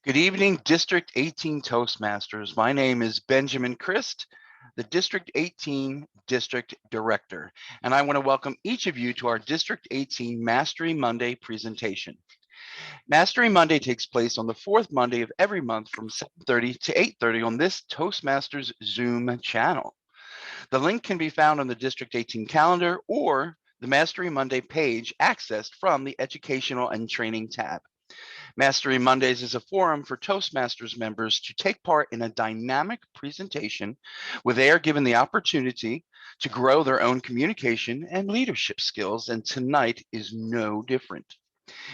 Good evening, District 18 Toastmasters. My name is Benjamin Christ, the District 18 District Director, and I want to welcome each of you to our District 18 Mastery Monday presentation. Mastery Monday takes place on the fourth Monday of every month from 7:30 to 8:30 on this Toastmasters Zoom channel. The link can be found on the District 18 calendar or the Mastery Monday page accessed from the Educational and Training tab. Mastery Mondays is a forum for Toastmasters members to take part in a dynamic presentation where they are given the opportunity to grow their own communication and leadership skills, and tonight is no different.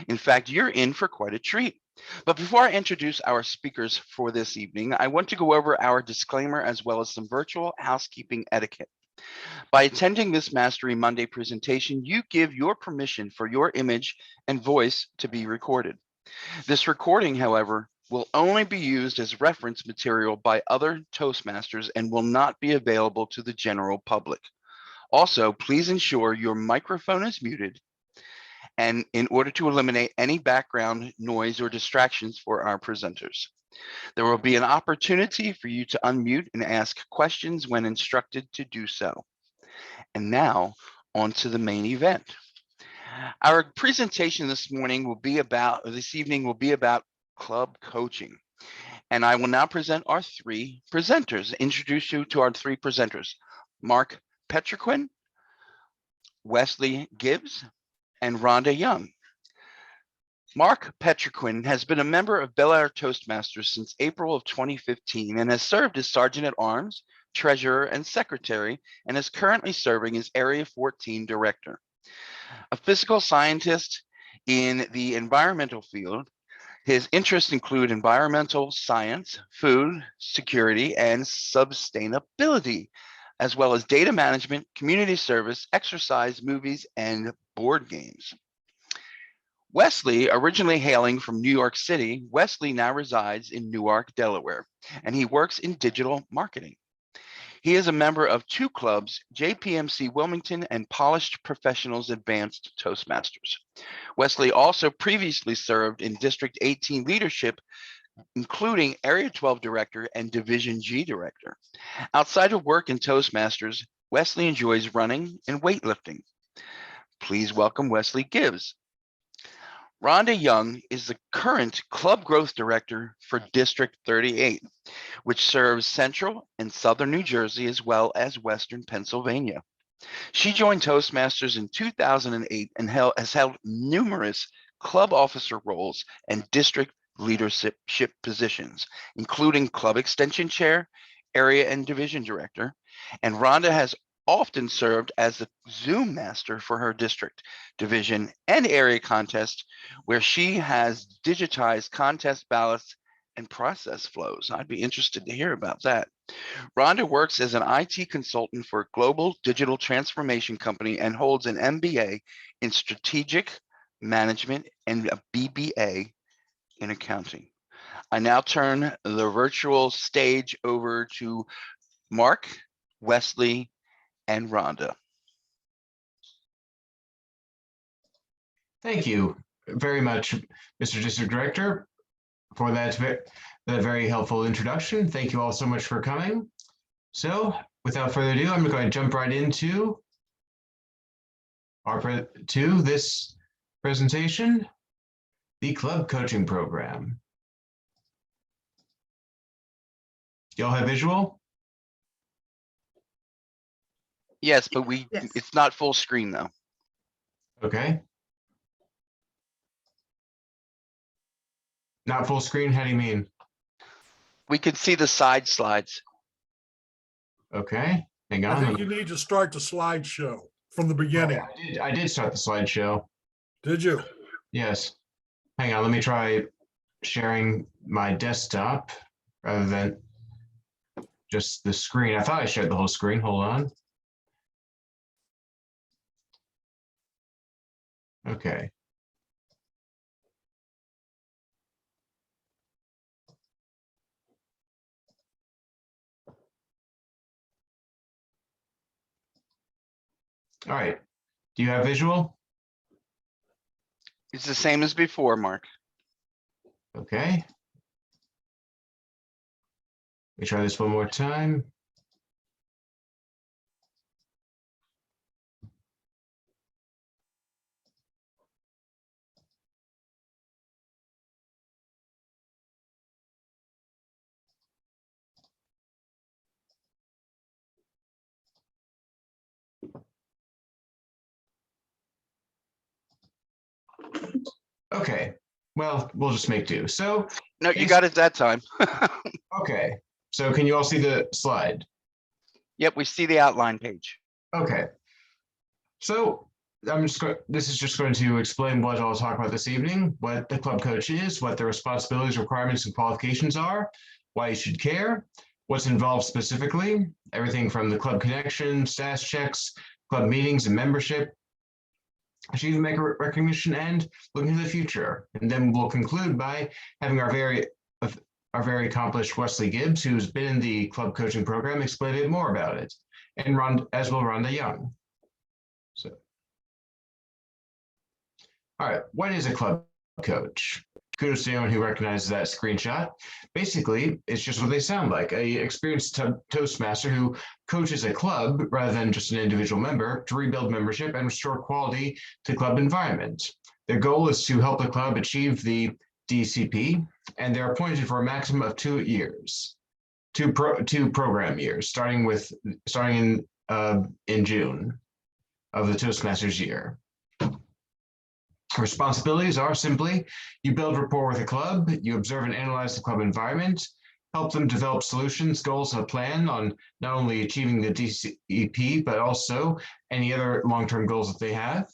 In fact, you're in for quite a treat. But before I introduce our speakers for this evening, I want to go over our disclaimer as well as some virtual housekeeping etiquette. By attending this Mastery Monday presentation, you give your permission for your image and voice to be recorded. This recording, however, will only be used as reference material by other Toastmasters and will not be available to the general public. Also, please ensure your microphone is muted and in order to eliminate any background noise or distractions for our presenters. There will be an opportunity for you to unmute and ask questions when instructed to do so. And now, on to the main event. Our presentation this evening will be about club coaching. And I will now present our three presenters, introduce you to our three presenters, Mark Petroquin, Wesley Gibbs, and Rhonda Young. Mark Petroquin has been a member of Bel Air Toastmasters since April of 2015 and has served as Sergeant at Arms, Treasurer, and Secretary, and is currently serving as Area 14 Director. A physical scientist in the environmental field, his interests include environmental science, food security, and sustainability, as well as data management, community service, exercise, movies, and board games. Wesley, originally hailing from New York City, Wesley now resides in Newark, Delaware, and he works in digital marketing. He is a member of two clubs, JPMC Wilmington and Polished Professionals Advanced Toastmasters. Wesley also previously served in District 18 leadership, including Area 12 Director and Division G Director. Outside of work in Toastmasters, Wesley enjoys running and weightlifting. Please welcome Wesley Gibbs. Rhonda Young is the current Club Growth Director for District 38, which serves Central and Southern New Jersey as well as Western Pennsylvania. She joined Toastmasters in 2008 and has held numerous club officer roles and district leadership positions, including Club Extension Chair, Area and Division Director, and Rhonda has often served as the Zoom master for her district, division, and area contest, where she has digitized contest ballots and process flows. I'd be interested to hear about that. Rhonda works as an IT consultant for a global digital transformation company and holds an MBA in strategic management and a BBA in accounting. I now turn the virtual stage over to Mark, Wesley, and Rhonda. Thank you very much, Mr. District Director, for that very helpful introduction. Thank you all so much for coming. So, without further ado, I'm going to jump right into this presentation, the Club Coaching Program. Y'all have visual? Yes, but it's not full screen though. Okay. Not full screen, how do you mean? We can see the side slides. Okay, hang on. I think you need to start the slideshow from the beginning. Oh, I did start the slideshow. Did you? Yes. Hang on, let me try sharing my desktop rather than just the screen. I thought I shared the whole screen. Hold on. Okay. All right. Do you have visual? It's the same as before, Mark. Okay. Let me try this one more time. Okay, well, we'll just make do. So, No, you got it that time. okay, so can you all see the slide? Yep, we see the outline page. Okay. So this is just going to explain what I'll talk about this evening, what the club coach is, what the responsibilities, requirements, and qualifications are, why you should care, what's involved specifically, everything from the club connection, status checks, club meetings and membership, achievement maker recognition, and looking to the future. And then we'll conclude by having our very accomplished Wesley Gibbs, who's been in the club coaching program, explain a bit more about it, and as well Rhonda Young. So, all right, what is a club coach? Kudos to anyone who recognizes that screenshot. Basically, it's just what they sound like, a experienced Toastmaster who coaches a club rather than just an individual member to rebuild membership and restore quality to club environment. Their goal is to help the club achieve the DCP, and they're appointed for a maximum of 2 years, two program years, starting in June of the Toastmasters year. Responsibilities are simply, you build rapport with the club, you observe and analyze the club environment, help them develop solutions, goals, and a plan on not only achieving the DCP, but also any other long-term goals that they have.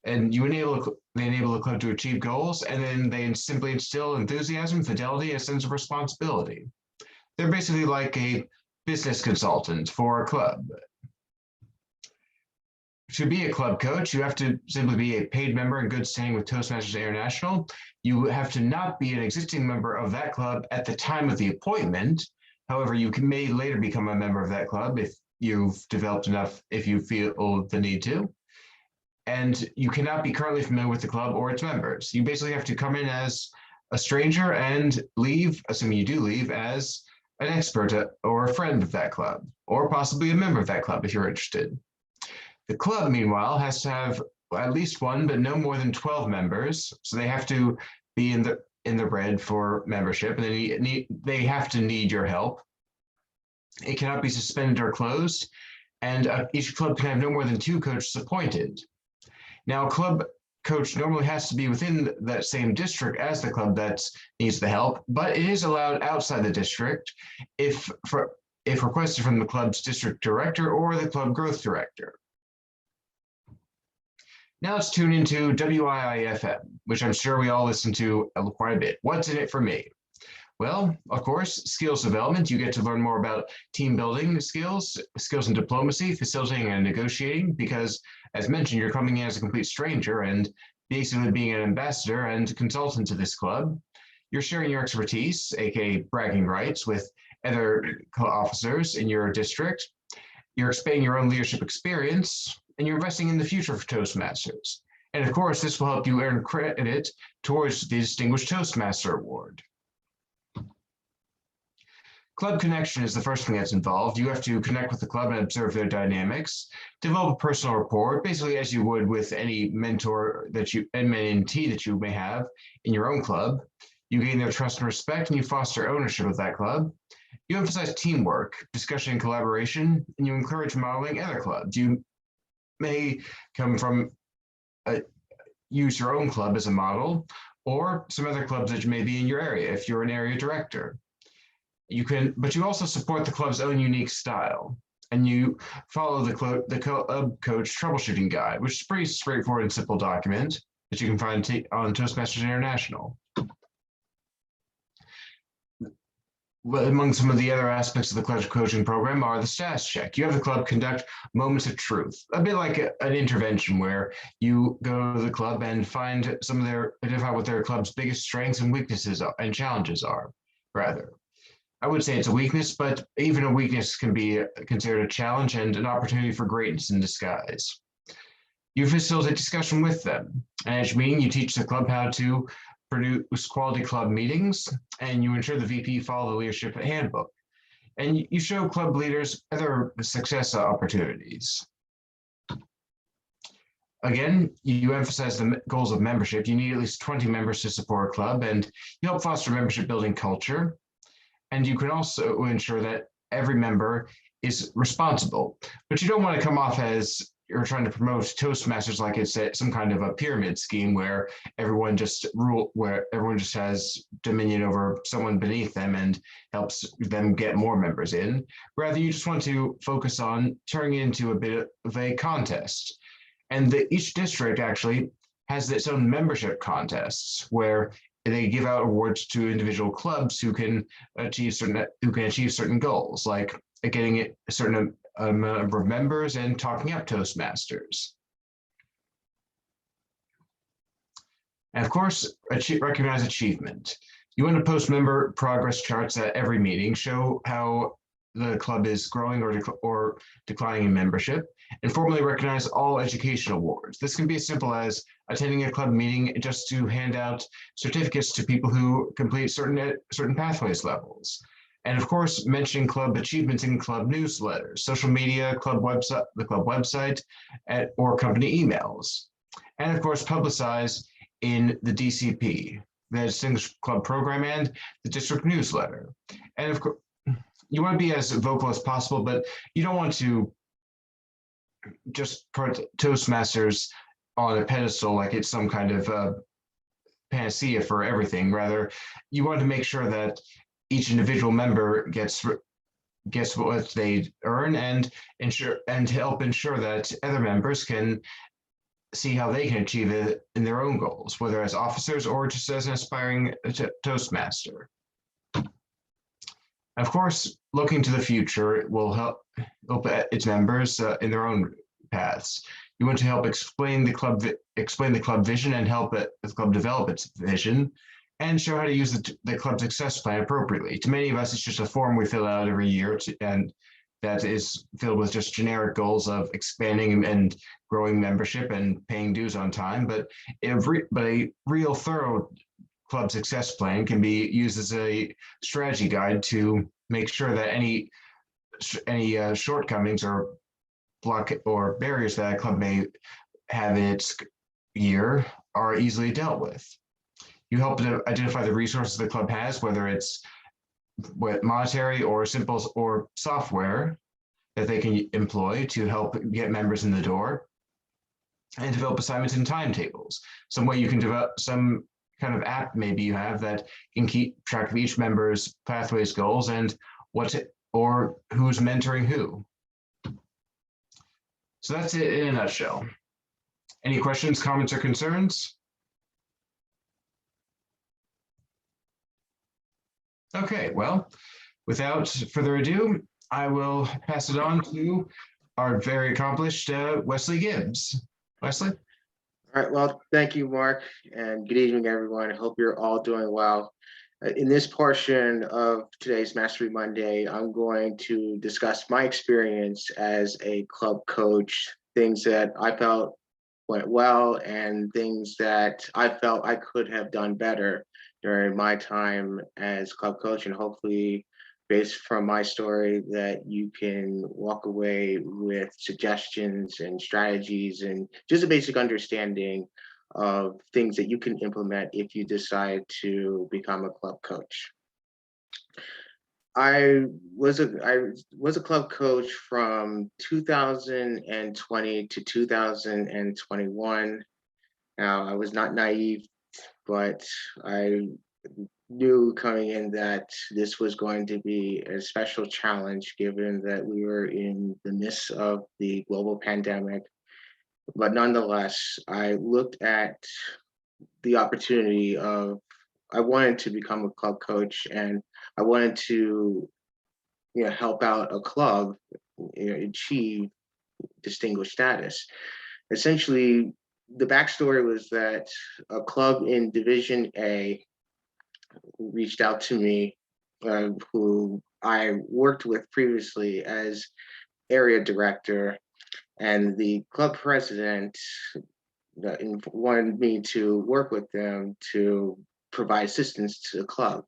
And they enable the club to achieve goals, and then they simply instill enthusiasm, fidelity, and a sense of responsibility. They're basically like a business consultant for a club. To be a club coach, you have to simply be a paid member in good standing with Toastmasters International. You have to not be an existing member of that club at the time of the appointment. However, you may later become a member of that club if you've developed enough, if you feel the need to. And you cannot be currently familiar with the club or its members. You basically have to come in as a stranger and leave, assuming you do leave, as an expert or a friend of that club, or possibly a member of that club if you're interested. The club, meanwhile, has to have at least one, but no more than 12 members. So they have to be in the red for membership, and they have to need your help. It cannot be suspended or closed, and each club can have no more than 2 coaches appointed. Now, a club coach normally has to be within that same district as the club that needs the help, but it is allowed outside the district if requested from the club's district director or the club growth director. Now let's tune into WIIFM, which I'm sure we all listen to quite a bit. What's in it for me? Well, of course, skills development. You get to learn more about team building skills in diplomacy, facilitating and negotiating, because as mentioned, you're coming in as a complete stranger and basically being an ambassador and consultant to this club. You're sharing your expertise, aka bragging rights, with other officers in your district. You're expanding your own leadership experience, and you're investing in the future for Toastmasters. And of course, this will help you earn credit towards the Distinguished Toastmaster Award. Club connection is the first thing that's involved. You have to connect with the club and observe their dynamics, develop a personal rapport, basically as you would with any mentor and mentee that you may have in your own club. You gain their trust and respect, and you foster ownership of that club. You emphasize teamwork, discussion, and collaboration, and you encourage modeling other clubs. You may come from use your own club as a model, or some other clubs that may be in your area if you're an area director. But you also support the club's own unique style, and you follow the club coach troubleshooting guide, which is a pretty straightforward and simple document that you can find on Toastmasters International. Well, among some of the other aspects of the club coaching program are the status check. You have the club conduct moments of truth, a bit like an intervention where you go to the club and identify what their club's biggest strengths and weaknesses and challenges are, rather. I would say it's a weakness, but even a weakness can be considered a challenge and an opportunity for greatness in disguise. You facilitate discussion with them. And at each meeting, you teach the club how to produce quality club meetings, and you ensure the VP follow the leadership handbook. and you show club leaders other success opportunities. Again, you emphasize the goals of membership. You need at least 20 members to support a club, and you help foster membership building culture. And you can also ensure that every member is responsible, but you don't want to come off as you're trying to promote Toastmasters like it's some kind of a pyramid scheme where everyone just has dominion over someone beneath them and helps them get more members in. Rather, you just want to focus on turning it into a bit of a contest. And each district actually has its own membership contests where they give out awards to individual clubs who can achieve certain goals, like getting a certain number of members and talking up Toastmasters. And of course, recognize achievement. You want to post member progress charts at every meeting, show how the club is growing or declining in membership, and formally recognize all education awards. This can be as simple as attending a club meeting just to hand out certificates to people who complete certain pathways levels. And of course, mentioning club achievements in club newsletters, social media, the club website, or company emails. And of course, publicize in the DCP, the Distinguished Club Program, and the district newsletter. And of course, you want to be as vocal as possible, but you don't want to just put Toastmasters on a pedestal like it's some kind of panacea for everything. Rather, you want to make sure that each individual member gets what they earn and help ensure that other members can see how they can achieve it in their own goals, whether as officers or just as an aspiring Toastmaster. Of course, looking to the future will help its members in their own paths. You want to help explain the club vision and help the club develop its vision, and show how to use the club success plan appropriately. To many of us, it's just a form we fill out every year, and that is filled with just generic goals of expanding and growing membership and paying dues on time. But a real thorough club success plan can be used as a strategy guide to make sure that any shortcomings or barriers that a club may have in its year are easily dealt with. You help to identify the resources the club has, whether it's monetary or simple or software that they can employ to help get members in the door, and develop assignments and timetables. Some way you can develop some kind of app maybe you have that can keep track of each member's pathways goals and who's mentoring who. So that's it in a nutshell. Any questions, comments, or concerns? Okay, well, without further ado, I will pass it on to our very accomplished Wesley Gibbs. Wesley? All right, well, thank you, Mark, and good evening, everyone. I hope you're all doing well. In this portion of today's Mastery Monday, I'm going to discuss my experience as a club coach, things that I felt went well, and things that I felt I could have done better during my time as club coach, and hopefully, based from my story, that you can walk away with suggestions and strategies and just a basic understanding of things that you can implement if you decide to become a club coach. I was a club coach from 2020 to 2021. Now, I was not naive, but I knew coming in that this was going to be a special challenge given that we were in the midst of the global pandemic. But nonetheless, I looked at the opportunity of, I wanted to become a club coach, and I wanted to help out a club achieve distinguished status. Essentially, the backstory was that a club in Division A reached out to me, who I worked with previously as area director, and the club president wanted me to work with them to provide assistance to the club.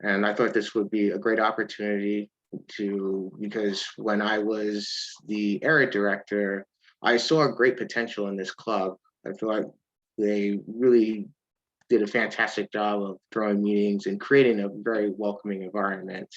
And I thought this would be a great opportunity because when I was the area director, I saw great potential in this club. I thought they really did a fantastic job of throwing meetings and creating a very welcoming environment.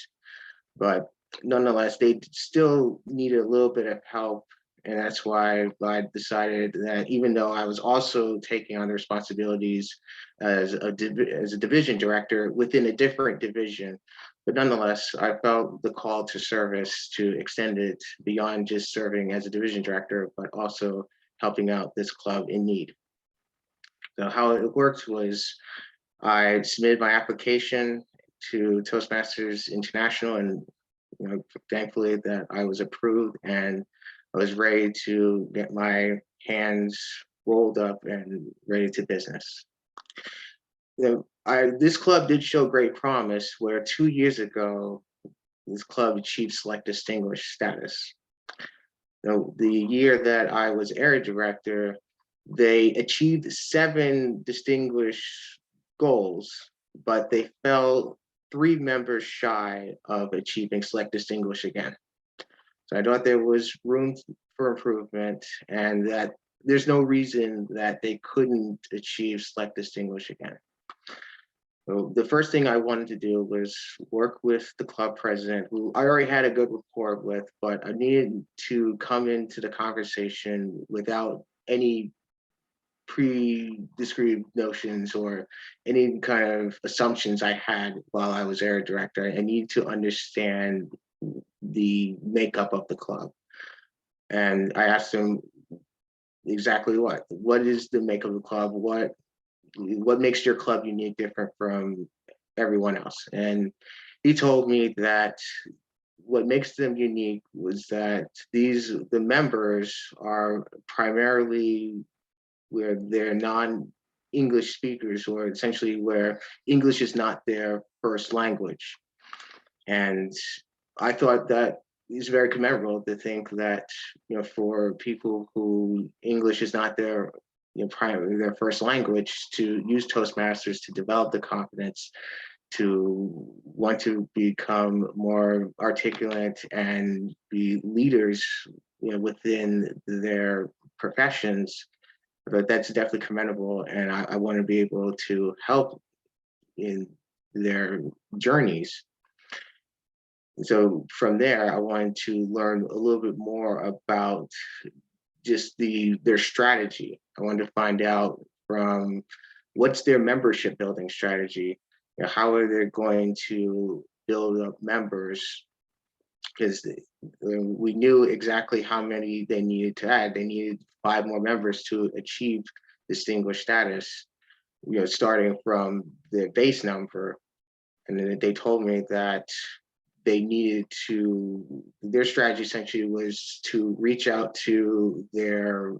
But nonetheless, they still needed a little bit of help. And that's why I decided that even though I was also taking on the responsibilities as a division director within a different division, but nonetheless, I felt the call to service to extend it beyond just serving as a division director, but also helping out this club in need. So how it worked was I submitted my application to Toastmasters International, and thankfully that I was approved, and I was ready to get my hands rolled up and ready to business. This club did show great promise, where 2 years ago, this club achieved select distinguished status. The year that I was area director, they achieved 7 distinguished goals, but they fell 3 members shy of achieving select distinguished again. So I thought there was room for improvement, and that there's no reason that they couldn't achieve select distinguished again. So the first thing I wanted to do was work with the club president, who I already had a good rapport with, but I needed to come into the conversation without any pre-discrete notions or any kind of assumptions I had while I was area director. I need to understand the makeup of the club. And I asked him exactly what is the makeup of the club? What makes your club unique, different from everyone else? And he told me that what makes them unique was that the members are primarily where they're non-English speakers, or essentially where English is not their first language. And I thought that is very commendable to think that, for people who English is not their primarily their first language, to use Toastmasters to develop the confidence to want to become more articulate and be leaders, within their professions. But that's definitely commendable, and I want to be able to help in their journeys. So from there, I wanted to learn a little bit more about just their strategy. I wanted to find out from what's their membership building strategy. How are they going to build up members? Because we knew exactly how many they needed to add. They needed 5 more members to achieve distinguished status, starting from the base number. And then they told me that their strategy essentially was to reach out to their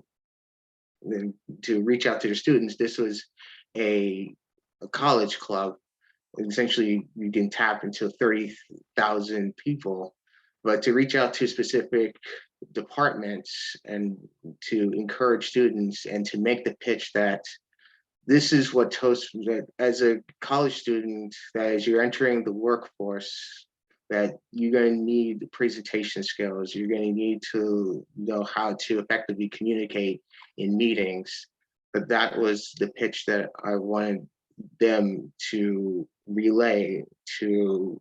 students. This was a college club. Essentially, you can tap into 30,000 people, but to reach out to specific departments and to encourage students and to make the pitch that this is what that as a college student, that as you're entering the workforce, that you're going to need presentation skills. You're going to need to know how to effectively communicate in meetings. But that was the pitch that I wanted them to relay to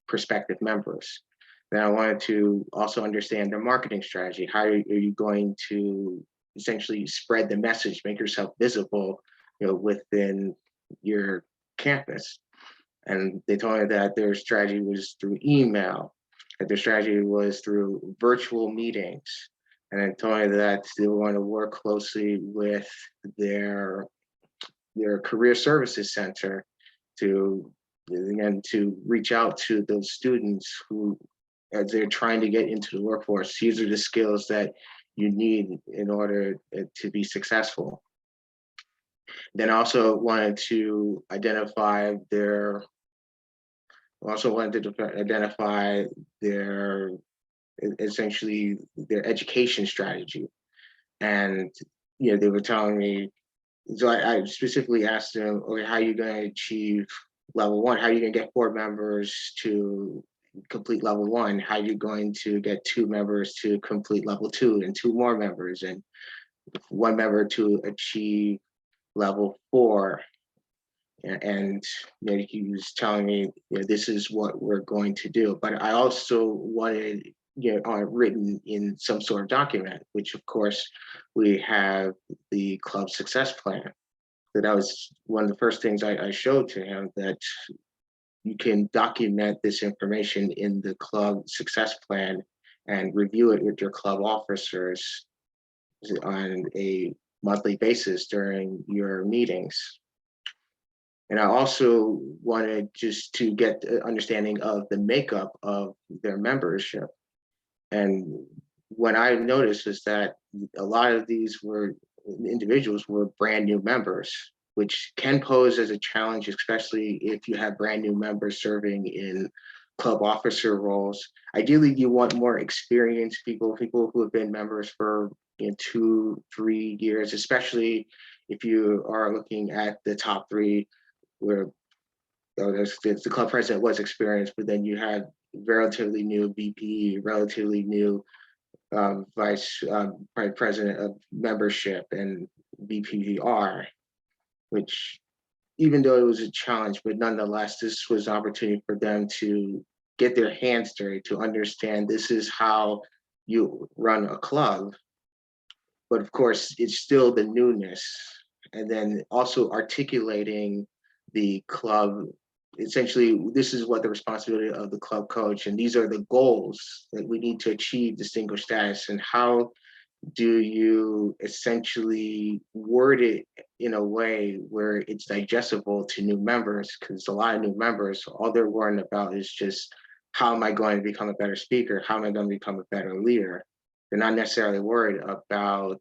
prospective members. Then I wanted to also understand their marketing strategy. How are you going to essentially spread the message, make yourself visible, within your campus? And they told me that their strategy was through email, that their strategy was through virtual meetings. And they told me that they want to work closely with their career services center to reach out to those students who, as they're trying to get into the workforce, these are the skills that you need in order to be successful. Then I also wanted to identify their essentially their education strategy. And they were telling me, so I specifically asked them, okay, how are you going to achieve level 1? How are you going to get 4 members to complete level 1, how you're going to get 2 members to complete level 2 and 2 more members and 1 member to achieve level 4. And he was telling me, this is what we're going to do. But I also wanted written in some sort of document, which of course we have the club success plan. So that was one of the first things I showed to him, that you can document this information in the club success plan and review it with your club officers on a monthly basis during your meetings. And I also wanted just to get the understanding of the makeup of their membership. And what I noticed is that a lot of these individuals were brand new members, which can pose as a challenge, especially if you have brand new members serving in club officer roles. Ideally, you want more experienced people who have been members for 2-3 years, especially if you are looking at the top 3, where the club president was experienced, but then you had relatively new VP, relatively new vice president of membership and VPVR, which, even though it was a challenge, but nonetheless, this was an opportunity for them to get their hands dirty, to understand this is how you run a club. But of course, it's still the newness. And then also articulating the club, essentially, this is what the responsibility of the club coach, and these are the goals that we need to achieve distinguished status, and how do you essentially word it in a way where it's digestible to new members? Because a lot of new members, all they're worrying about is just, how am I going to become a better speaker? How am I going to become a better leader? They're not necessarily worried about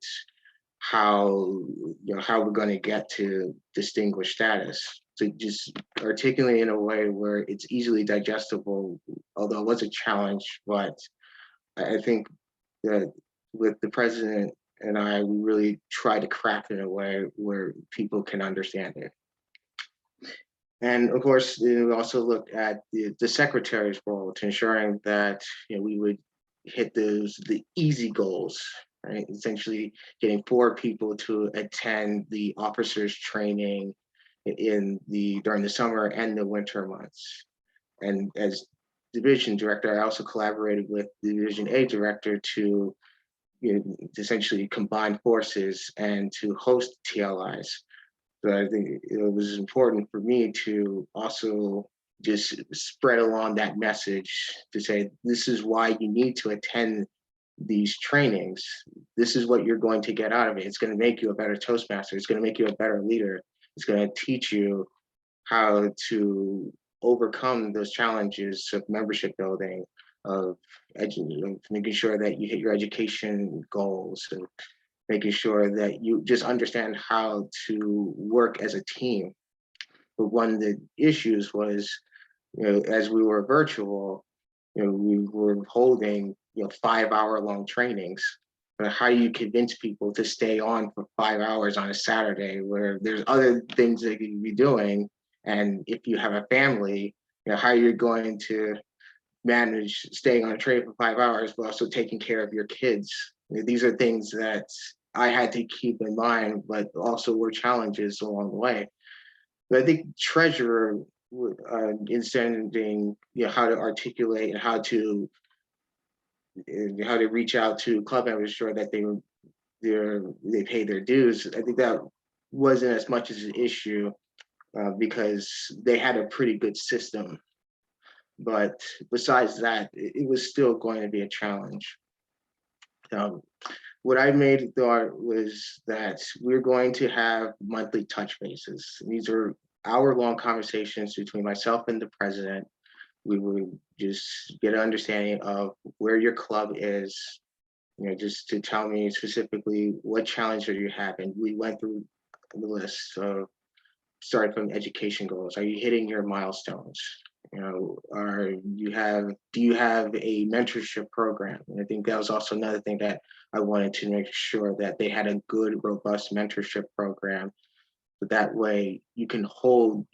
how we're going to get to distinguished status. So just articulate in a way where it's easily digestible, although it was a challenge, but I think that with the president and I, we really try to craft it in a way where people can understand it. And of course, we also looked at the secretary's role to ensuring that we would hit the easy goals, right? Essentially getting 4 people to attend the officers training during the summer and the winter months. And as division director, I also collaborated with the Division A director to essentially combine forces and to host TLIs. So I think it was important for me to also just spread along that message to say, this is why you need to attend these trainings. This is what you're going to get out of it. It's going to make you a better Toastmaster. It's going to make you a better leader. It's going to teach you how to overcome those challenges of membership building, of making sure that you hit your education goals, and making sure that you just understand how to work as a team. But one of the issues was, as we were virtual, we were holding 5-hour-long trainings. But how do you convince people to stay on for 5 hours on a Saturday where there's other things they could be doing? And if you have a family, how you're going to manage staying on a train for 5 hours, but also taking care of your kids. These are things that I had to keep in mind, but also were challenges along the way. But I think treasurer in sending how to articulate and how to reach out to club members, ensure that they pay their dues. I think that wasn't as much as an issue because they had a pretty good system. But besides that, it was still going to be a challenge. What I made thought was that we're going to have monthly touch bases. These are hour-long conversations between myself and the president. We would just get an understanding of where your club is, just to tell me specifically what challenge are you having. We went through the list of starting from education goals. Are you hitting your milestones? Do you have a mentorship program? And I think that was also another thing that I wanted to make sure that they had a good, robust mentorship program. So that way you can hold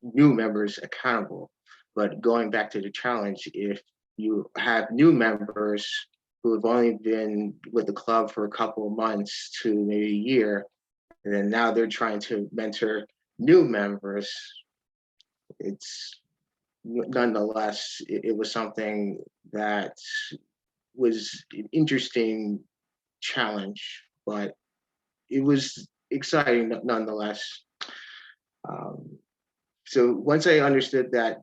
new members accountable. But going back to the challenge, if you have new members who have only been with the club for a couple of months to maybe a year, and then now they're trying to mentor new members, it's nonetheless, it was something that was an interesting challenge, but it was exciting nonetheless. So once I understood that,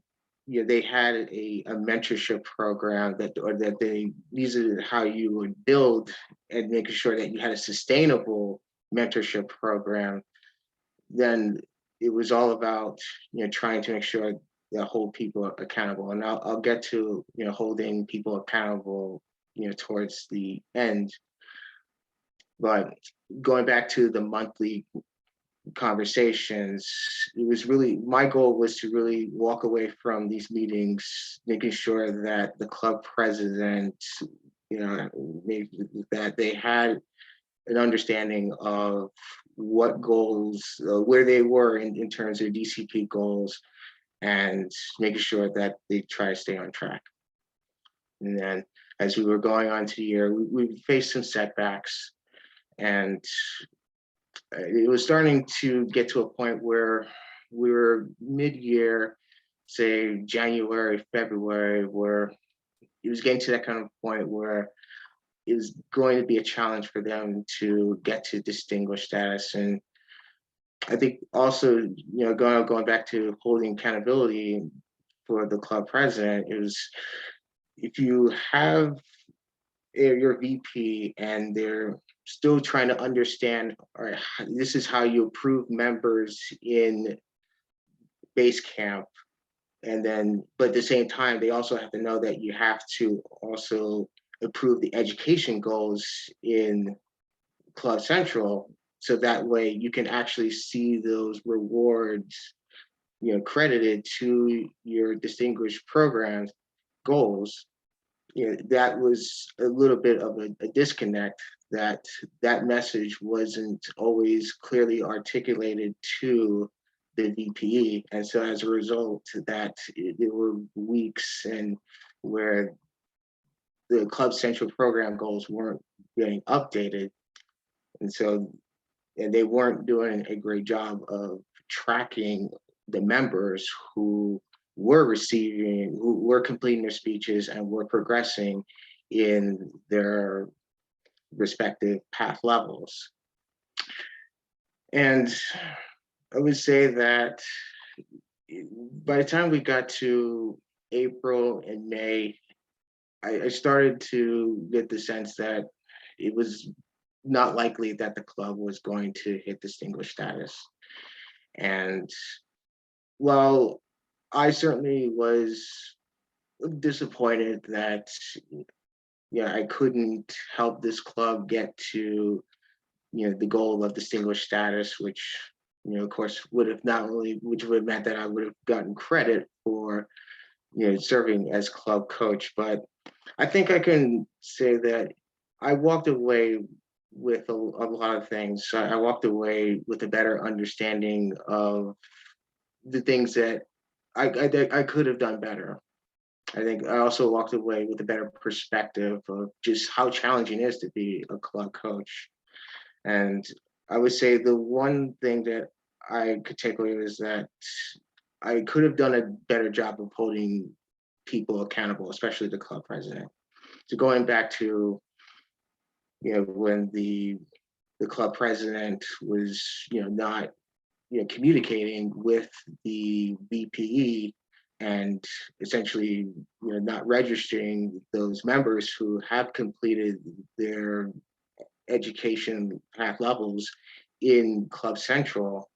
they had a mentorship program that these are how you would build and making sure that you had a sustainable mentorship program, then it was all about, trying to make sure that hold people accountable. And I'll get to, holding people accountable, towards the end. But going back to the monthly conversations, it was really, my goal was to really walk away from these meetings making sure that the club president, that they had an understanding of what goals, where they were in terms of DCP goals, and making sure that they try to stay on track. And then as we were going on to the year, we faced some setbacks, and it was starting to get to a point where we were mid-year, say January, February, where it was getting to that kind of point where it was going to be a challenge for them to get to distinguished status. And I think also, going back to holding accountability for the club president, is if you have your VP and they're still trying to understand, all right, this is how you approve members in base camp. And then, but at the same time, they also have to know that you have to also approve the education goals in Club Central. So that way you can actually see those rewards, credited to your distinguished programs goals. That was a little bit of a disconnect, that message wasn't always clearly articulated to the VPE. And so as a result, that there were weeks and where the Club Central program goals weren't getting updated. And they weren't doing a great job of tracking the members who were completing their speeches and were progressing in their respective path levels. And I would say that by the time we got to April and May, I started to get the sense that it was not likely that the club was going to hit distinguished status. And while I certainly was disappointed that I couldn't help this club get to the goal of distinguished status, which of course would have meant that I would have gotten credit for serving as club coach. But I think I can say that I walked away with a lot of things. I walked away with a better understanding of the things that I could have done better. I think I also walked away with a better perspective of just how challenging it is to be a club coach. And I would say the one thing that I could take away is that I could have done a better job of holding people accountable, especially the club president. So going back to when the club president was not communicating with the VPE and essentially not registering those members who have completed their education path levels in Club Central,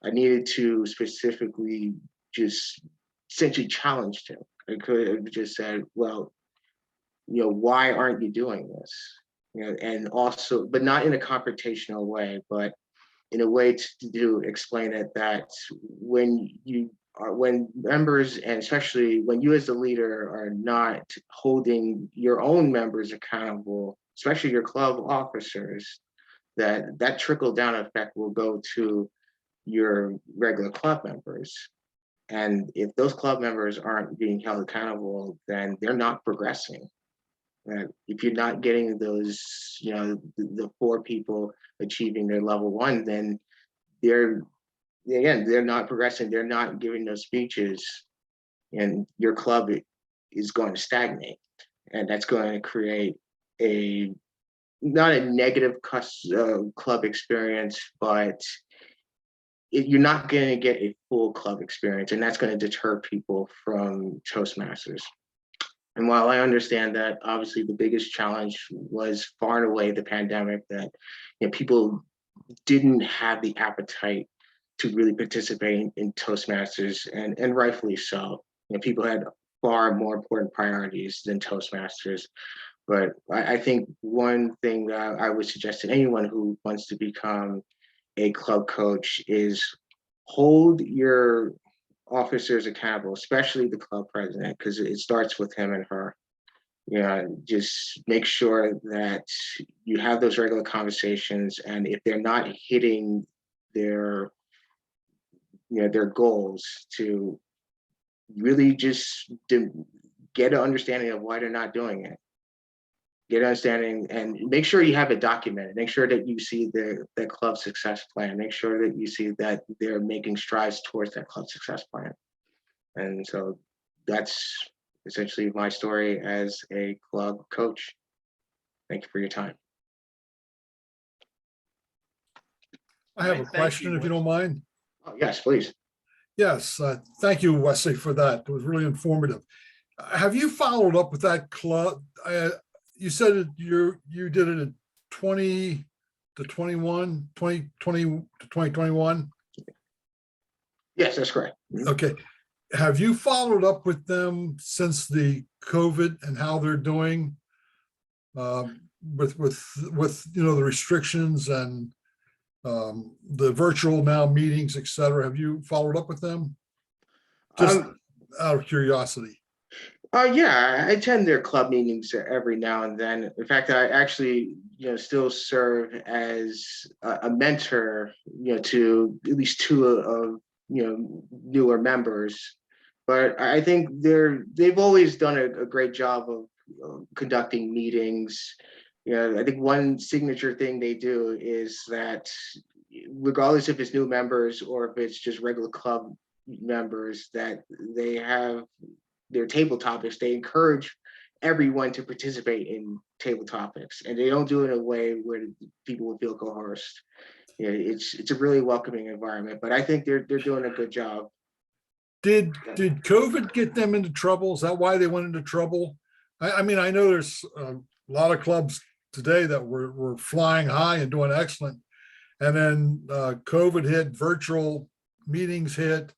I needed to specifically just essentially challenge him. I could have just said, well, why aren't you doing this? And also, but not in a confrontational way, but in a way to explain it that when members, and especially when you as the leader are not holding your own members accountable, especially your club officers, that trickle down effect will go to your regular club members. And if those club members aren't being held accountable, then they're not progressing. If you're not getting those, the 4 people achieving their level 1, then they're they're not progressing. They're not giving those speeches, and your club is going to stagnate, and that's going to create a not a negative club experience, but you're not going to get a full club experience, and that's going to deter people from Toastmasters. And while I understand that obviously the biggest challenge was far and away the pandemic, that people didn't have the appetite to really participate in Toastmasters, and rightfully so. People had far more important priorities than Toastmasters. But I think one thing that I would suggest to anyone who wants to become a club coach is hold your officers accountable, especially the club president, because it starts with him and her. Just make sure that you have those regular conversations, and if they're not hitting their goals, to really just get an understanding of why they're not doing it. Get an understanding, and make sure you have it documented. Make sure that you see the club success plan. Make sure that you see that they're making strides towards that club success plan. And so that's essentially my story as a club coach. Thank you for your time. I have a question, if you don't mind. Oh, yes, please. Yes, thank you, Wesley, for that. It was really informative. Have you followed up with that club? You said you did it in 20 to 21, 2020 to 2021? Yes, that's correct. Okay. Have you followed up with them since the COVID and how they're doing with the restrictions and the virtual now meetings, et cetera? Have you followed up with them? Just out of curiosity. Yeah, I attend their club meetings every now and then. In fact, I actually, still serve as a mentor, to at least 2 of newer members. But I think they've always done a great job of conducting meetings. I think one signature thing they do is that, regardless if it's new members or if it's just regular club members, that they have their table topics. They encourage everyone to participate in table topics, and they don't do it in a way where people will feel coerced. It's a really welcoming environment, but I think they're doing a good job. Did COVID get them into trouble? Is that why they went into trouble? I mean, I know there's a lot of clubs today that were flying high and doing excellent, and then COVID hit, virtual meetings hit.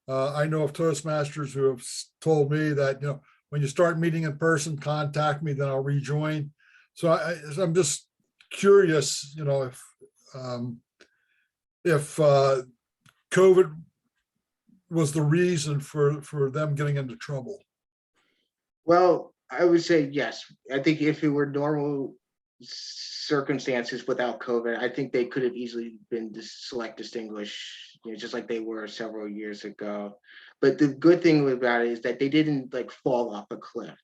I know of Toastmasters who have told me that, when you start meeting in person, contact me, then I'll rejoin. So I'm just curious, if COVID was the reason for them getting into trouble. Well, I would say yes. I think if it were normal circumstances without COVID, I think they could have easily been select distinguished, just like they were several years ago. But the good thing about it is that they didn't fall off a cliff.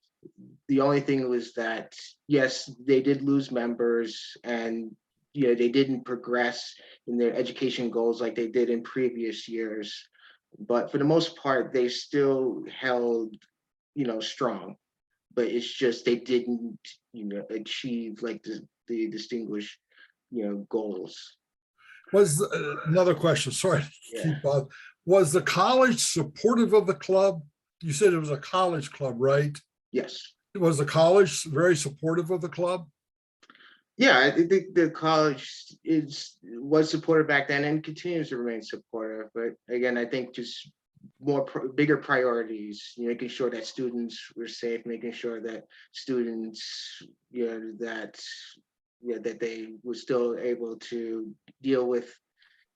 The only thing was that, yes, they did lose members, and they didn't progress in their education goals like they did in previous years. But for the most part, they still held, strong. But it's just they didn't, achieve the distinguished, goals. Was another question, sorry to keep on. Was the college supportive of the club? You said it was a college club, right? Yes. Was the college very supportive of the club? Yeah, I think the college was supportive back then and continues to remain supportive. But again, I think just bigger priorities, making sure that students were safe, making sure that students, that they were still able to deal with,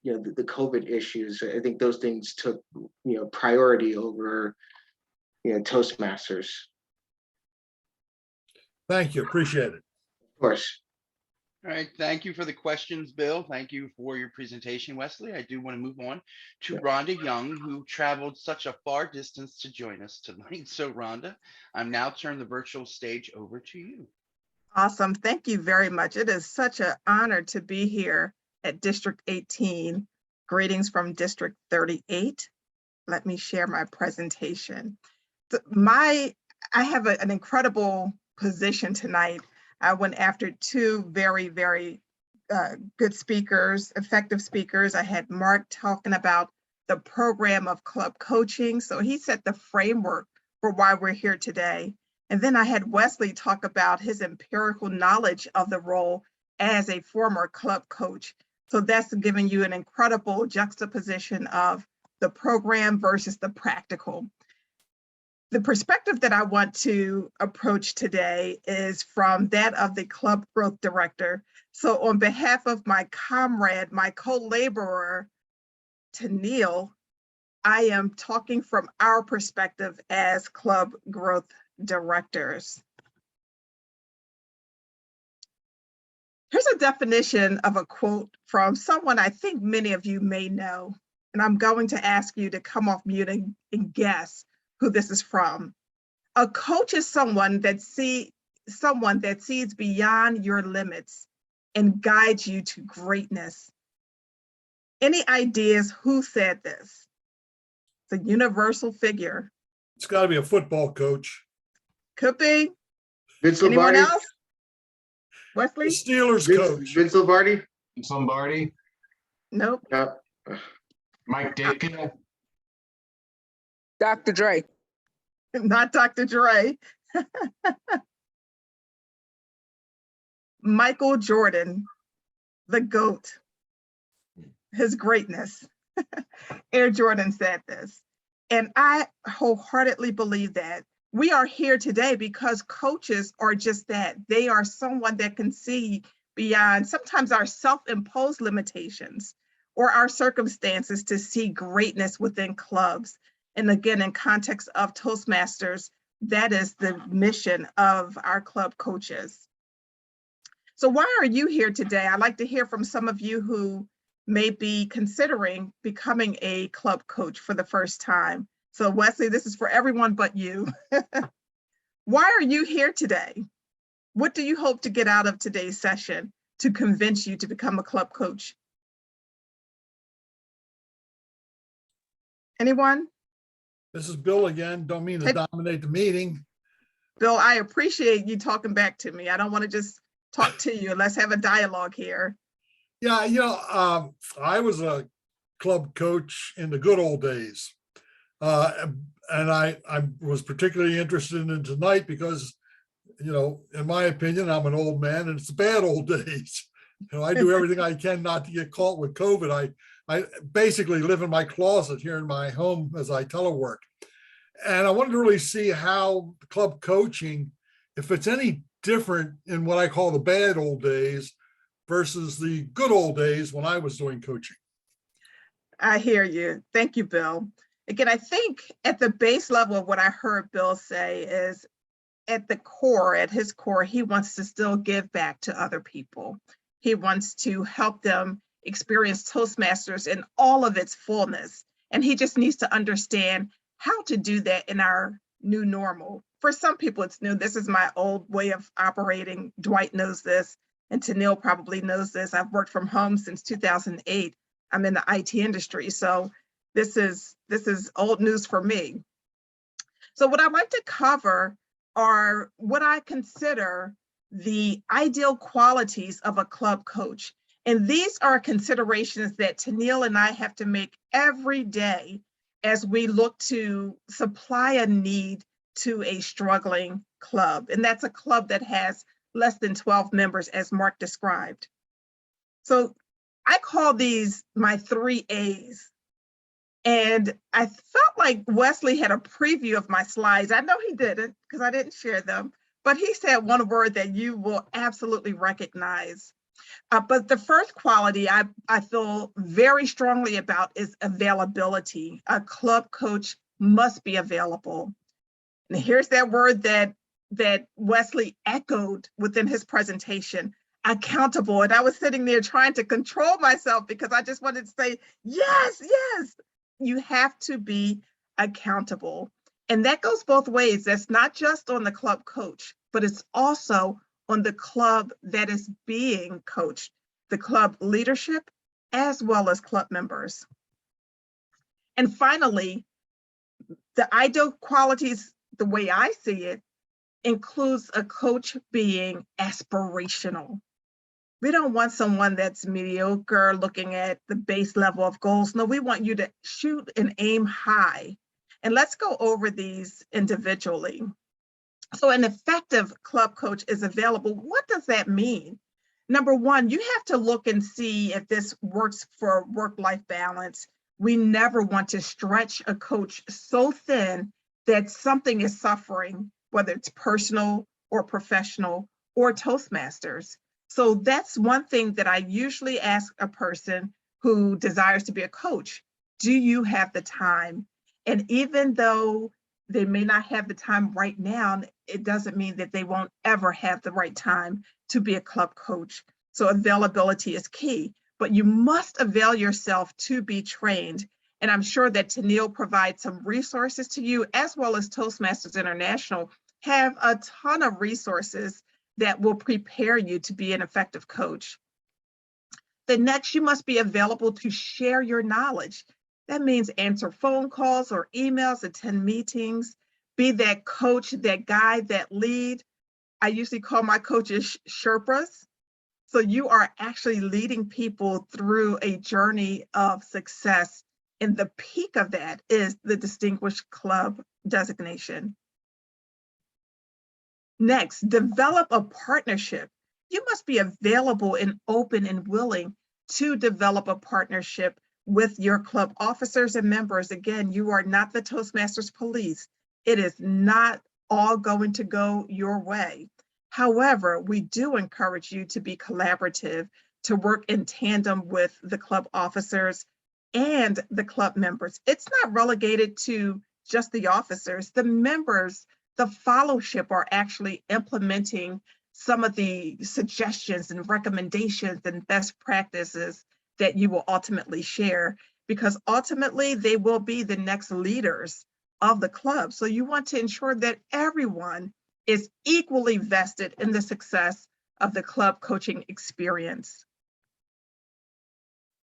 the COVID issues. I think those things took, priority over, Toastmasters. Thank you, appreciate it. Of course. All right, thank you for the questions, Bill. Thank you for your presentation, Wesley. I do want to move on to Rhonda Young, who traveled such a far distance to join us tonight. So Rhonda, I'm now turning the virtual stage over to you. Awesome. Thank you very much. It is such an honor to be here at District 18. Greetings from District 38. Let me share my presentation. I have an incredible position tonight. I went after two very, very good speakers, effective speakers. I had Mark talking about the program of club coaching. So he set the framework for why we're here today. And then I had Wesley talk about his empirical knowledge of the role as a former club coach. So that's giving you an incredible juxtaposition of the program versus the practical. The perspective that I want to approach today is from that of the club growth director. So on behalf of my comrade, my co-laborer, Neil, I am talking from our perspective as club growth directors. Here's a definition of a quote from someone I think many of you may know, and I'm going to ask you to come off mute and guess who this is from. A coach is someone that sees beyond your limits and guides you to greatness. Any ideas who said this? It's a universal figure. It's got to be a football coach. Could be. Vince Anyone Lombardi. else? The Wesley? Steelers coach. Vince Lombardi. Lombardi, Nope. No. Mike Ditka, Dr. Dre. Not Dr. Dre. Michael Jordan, the GOAT, his greatness. Air Jordan said this. And I wholeheartedly believe that. We are here today because coaches are just that. They are someone that can see beyond sometimes our self-imposed limitations or our circumstances to see greatness within clubs. And again, in context of Toastmasters, that is the mission of our club coaches. So why are you here today? I'd like to hear from some of you who may be considering becoming a club coach for the first time. So Wesley, this is for everyone but you. Why are you here today? What do you hope to get out of today's session to convince you to become a club coach? Anyone? This is Bill again. Don't mean to dominate the meeting. Bill, I appreciate you talking back to me. I don't want to just talk to you. Let's have a dialogue here. Yeah, I was a club coach in the good old days. And I was particularly interested in tonight because, in my opinion, I'm an old man and it's the bad old days. I do everything I can not to get caught with COVID. I basically live in my closet here in my home as I telework. And I wanted to really see how club coaching, if it's any different in what I call the bad old days versus the good old days when I was doing coaching. I hear you. Thank you, Bill. Again, I think at the base level of what I heard Bill say is at his core, he wants to still give back to other people. He wants to help them experience Toastmasters in all of its fullness. And he just needs to understand how to do that in our new normal. For some people, it's new. This is my old way of operating. Dwight knows this, and Tanil probably knows this. I've worked from home since 2008. I'm in the IT industry, so this is old news for me. So what I'd like to cover are what I consider the ideal qualities of a club coach. And these are considerations that Tanil and I have to make every day as we look to supply a need to a struggling club. And that's a club that has less than 12 members, as Mark described. So I call these my 3 A's. And I felt like Wesley had a preview of my slides. I know he didn't because I didn't share them, but he said one word that you will absolutely recognize. But the first quality I feel very strongly about is availability. A club coach must be available. And here's that word that Wesley echoed within his presentation. accountable. And I was sitting there trying to control myself because I just wanted to say, yes, yes. You have to be accountable. And that goes both ways. That's not just on the club coach, but it's also on the club that is being coached, the club leadership, as well as club members. And finally, the ideal qualities, the way I see it, includes a coach being aspirational. We don't want someone that's mediocre looking at the base level of goals. No, we want you to shoot and aim high. And let's go over these individually. So an effective club coach is available. What does that mean? Number one, you have to look and see if this works for work-life balance. We never want to stretch a coach so thin that something is suffering, whether it's personal or professional or Toastmasters. So that's one thing that I usually ask a person who desires to be a coach. Do you have the time? And even though they may not have the time right now, it doesn't mean that they won't ever have the right time to be a club coach. So availability is key, but you must avail yourself to be trained. And I'm sure that Tennille provides some resources to you, as well as Toastmasters International have a ton of resources that will prepare you to be an effective coach. The next, you must be available to share your knowledge. That means answer phone calls or emails, attend meetings, be that coach, that guide, that lead. I usually call my coaches Sherpas. So you are actually leading people through a journey of success. And the peak of that is the Distinguished Club designation. Next, develop a partnership. You must be available and open and willing to develop a partnership with your club officers and members. Again, you are not the Toastmasters police. It is not all going to go your way. However, we do encourage you to be collaborative, to work in tandem with the club officers and the club members. It's not relegated to just the officers. The members, the fellowship are actually implementing some of the suggestions and recommendations and best practices that you will ultimately share, because ultimately they will be the next leaders of the club. So you want to ensure that everyone is equally vested in the success of the club coaching experience.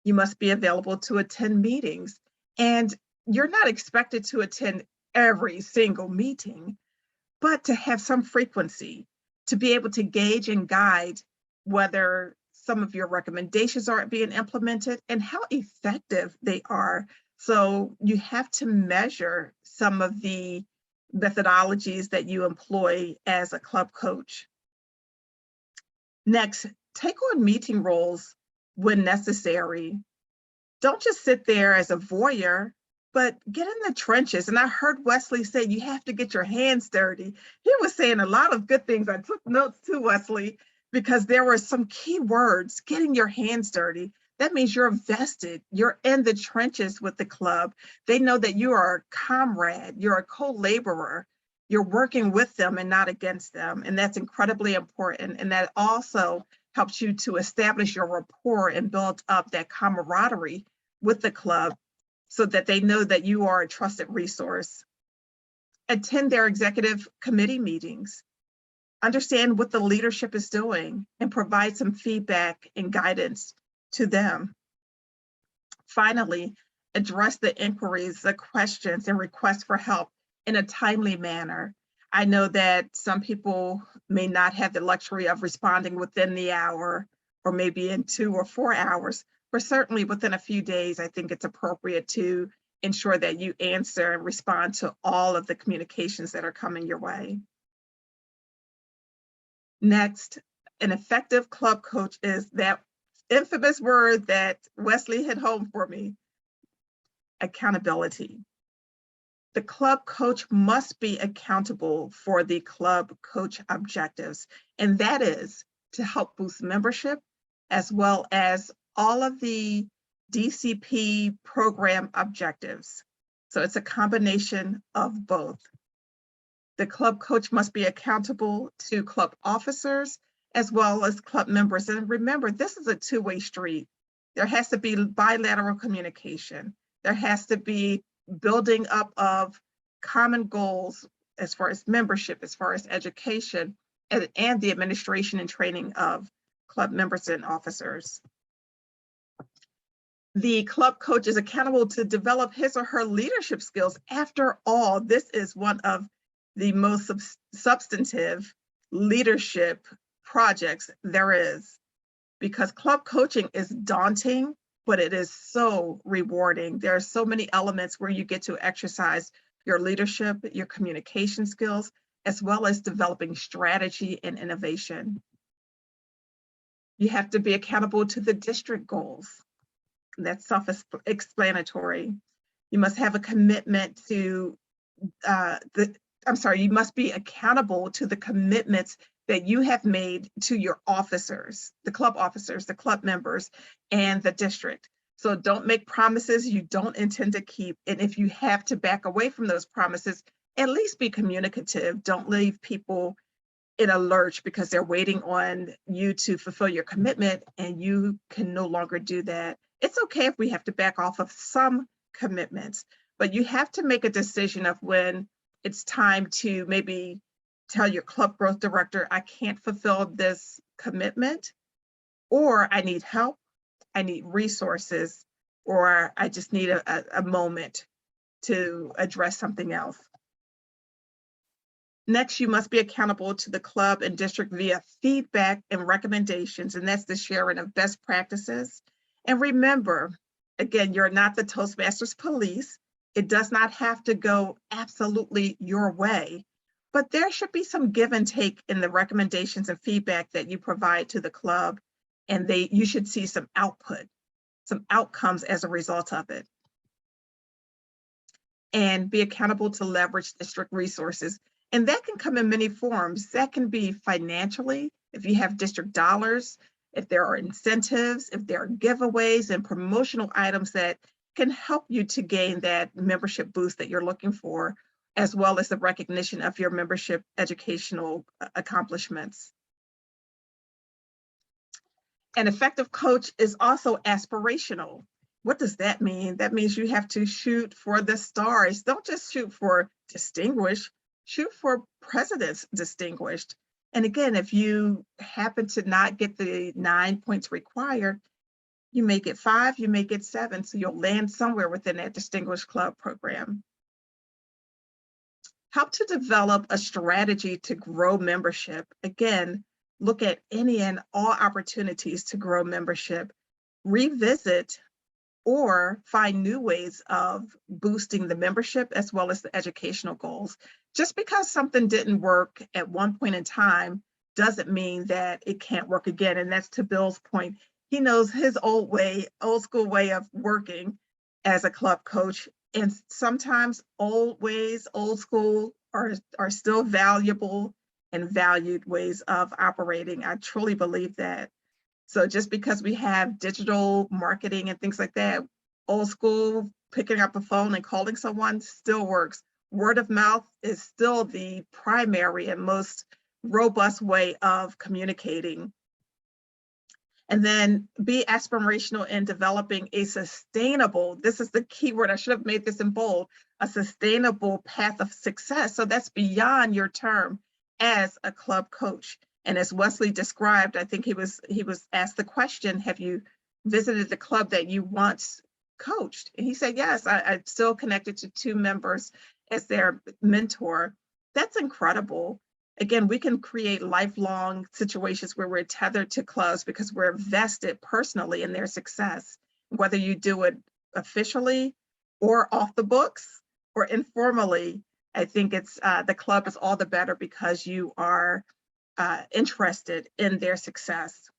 You must be available to attend meetings, and you're not expected to attend every single meeting, but to have some frequency, to be able to gauge and guide whether some of your recommendations are being implemented and how effective they are. So you have to measure some of the methodologies that you employ as a club coach. Next, take on meeting roles when necessary. Don't just sit there as a voyeur, but get in the trenches. And I heard Wesley say you have to get your hands dirty. He was saying a lot of good things. I took notes too, Wesley, because there were some key words: getting your hands dirty. That means you're vested, you're in the trenches with the club. They know that you are a comrade, you're a co-laborer, you're working with them and not against them. And that's incredibly important. And that also helps you to establish your rapport and build up that camaraderie with the club so that they know that you are a trusted resource. Attend their executive committee meetings. Understand what the leadership is doing and provide some feedback and guidance to them. Finally, address the inquiries, the questions, and requests for help in a timely manner. I know that some people may not have the luxury of responding within the hour or maybe in 2 or 4 hours, but certainly within a few days, I think it's appropriate to ensure that you answer and respond to all of the communications that are coming your way. Next, an effective club coach is that infamous word that Wesley hit home for me: accountability. The club coach must be accountable for the club coach objectives, and that is to help boost membership as well as all of the DCP program objectives. So it's a combination of both. The club coach must be accountable to club officers as well as club members. And remember, this is a two-way street. There has to be bilateral communication. There has to be building up of common goals as far as membership, as far as education, and the administration and training of club members and officers. The club coach is accountable to develop his or her leadership skills. After all, this is one of the most substantive leadership projects there is, because club coaching is daunting, but it is so rewarding. There are so many elements where you get to exercise your leadership, your communication skills, as well as developing strategy and innovation. You have to be accountable to the district goals. That's self-explanatory. You must have a commitment to you must be accountable to the commitments that you have made to your officers, the club members, and the district. So don't make promises you don't intend to keep. And if you have to back away from those promises, at least be communicative. Don't leave people in a lurch because they're waiting on you to fulfill your commitment and you can no longer do that. It's okay if we have to back off of some commitments, but you have to make a decision of when it's time to maybe tell your club growth director, I can't fulfill this commitment, or I need help, I need resources, or I just need a moment to address something else. Next, you must be accountable to the club and district via feedback and recommendations, and that's the sharing of best practices. And remember, again, you're not the Toastmasters police. It does not have to go absolutely your way, but there should be some give and take in the recommendations and feedback that you provide to the club, and you should see some output, some outcomes as a result of it. And be accountable to leverage district resources. And that can come in many forms. That can be financially, if you have district dollars, if there are incentives, if there are giveaways and promotional items that can help you to gain that membership boost that you're looking for, as well as the recognition of your membership educational accomplishments. An effective coach is also aspirational. What does that mean? That means you have to shoot for the stars. Don't just shoot for distinguished, shoot for president's distinguished. And again, if you happen to not get the 9 points required, you may get 5, you may get 7, so you'll land somewhere within that distinguished club program. Help to develop a strategy to grow membership. Again, look at any and all opportunities to grow membership. Revisit or find new ways of boosting the membership as well as the educational goals. Just because something didn't work at one point in time doesn't mean that it can't work again. And that's to Bill's point. He knows his old school way of working as a club coach. And sometimes old ways, old school are still valuable and valued ways of operating. I truly believe that. So just because we have digital marketing and things like that, old school, picking up a phone and calling someone still works. Word of mouth is still the primary and most robust way of communicating. And then be aspirational in developing a sustainable, this is the key word, I should have made this in bold, a sustainable path of success. So that's beyond your term as a club coach. And as Wesley described, I think he was asked the question, have you visited the club that you once coached? And he said, yes, I'm still connected to 2 members as their mentor. That's incredible. Again, we can create lifelong situations where we're tethered to clubs because we're vested personally in their success, whether you do it officially or off the books or informally. I think it's the club is all the better because you are interested in their success.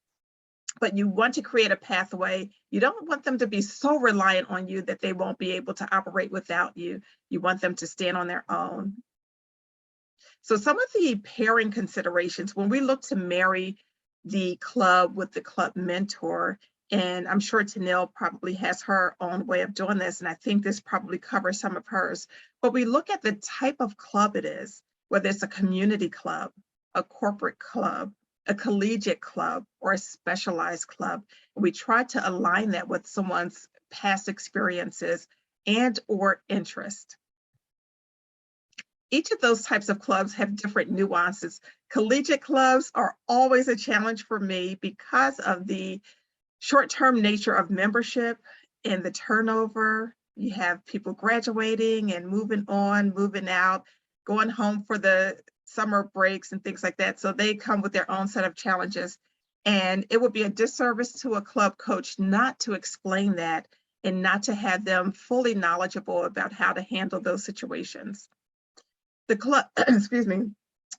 But you want to create a pathway. You don't want them to be so reliant on you that they won't be able to operate without you. You want them to stand on their own. So some of the pairing considerations, when we look to marry the club with the club mentor, and I'm sure Tanil probably has her own way of doing this, and I think this probably covers some of hers, but we look at the type of club it is, whether it's a community club, a corporate club, a collegiate club, or a specialized club. We try to align that with someone's past experiences and or interest. Each of those types of clubs have different nuances. Collegiate clubs are always a challenge for me because of the short-term nature of membership and the turnover. You have people graduating and moving on, moving out, going home for the summer breaks and things like that. So they come with their own set of challenges. And it would be a disservice to a club coach not to explain that and not to have them fully knowledgeable about how to handle those situations. The club, excuse me,